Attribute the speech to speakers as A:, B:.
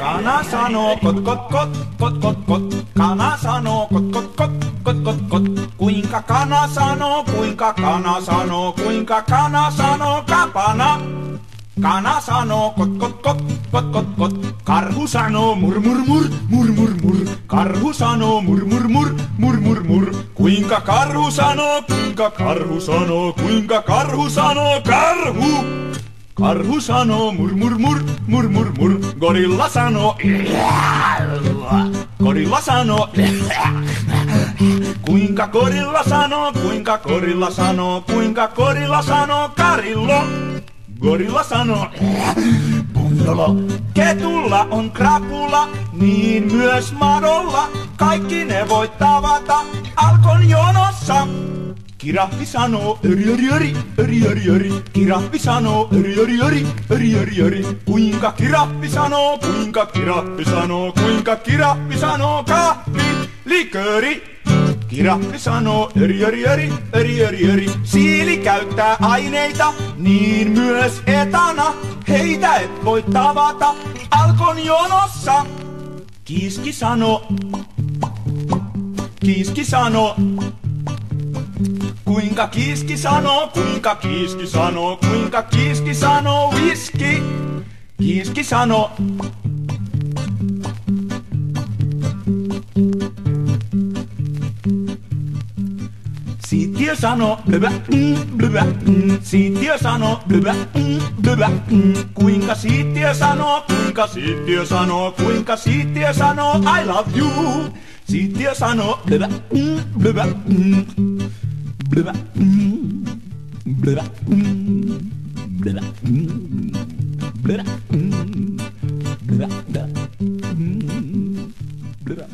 A: Kana sanoo kot kot kot kot kot kot. Kana sanoo kot kot kot kot kot kot. Kuinka kana sanoo, kuinka kana sanoo, kuinka kana sanoo kapana. Kana sanoo kot kot kot kot kot kot. Karhu sanoo mur mur mur mur mur mur. Karhu sanoo mur mur mur mur mur mur. Kuinka karhu sanoo, kuinka karhu sanoo, kuinka karhu sanoo karhu. Karhu sanoo mur mur mur mur mur mur. Gorilla sanoo gorilla sanoo. Kuinka gorilla sanoo, kuinka gorilla sanoo, kuinka gorilla sanoo karillo. Gorilla sanoo punnolo. Ketulla on krapula, niin myös madolla. Kaikki ne voit tavata Alkon jonossa. Kirahvi sanoo öri öri öri öri öri öri. Kirahvi sanoo öri öri öri öri öri öri. Kuinka kirahvi sanoo, kuinka kirahvi sanoo, kuinka kirahvi sanoo kahvi likööri. Kirahvi sanoo öri öri öri öri öri öri. Siili käyttää aineita, niin myös etana. Heitä et voi tavata Alkon jonossa. Kiiski sanoo, kiiski sanoo. Kuinka kiiski sanoo, kuinka kiiski sanoo, kuinka kiiski sanoo whisky. Kiiski sanoo. Siittiö sanoo blöbä, blöbä, siittiö sanoo blöbä, blöbä, kuinka siittiö sanoo, kuinka siittiö sanoo, kuinka siittiö sanoo I love you. Siittiö sanoo blöbä, blöbä, blöbä, blöbä, blöbä, blöbä, blöbä, blöbä.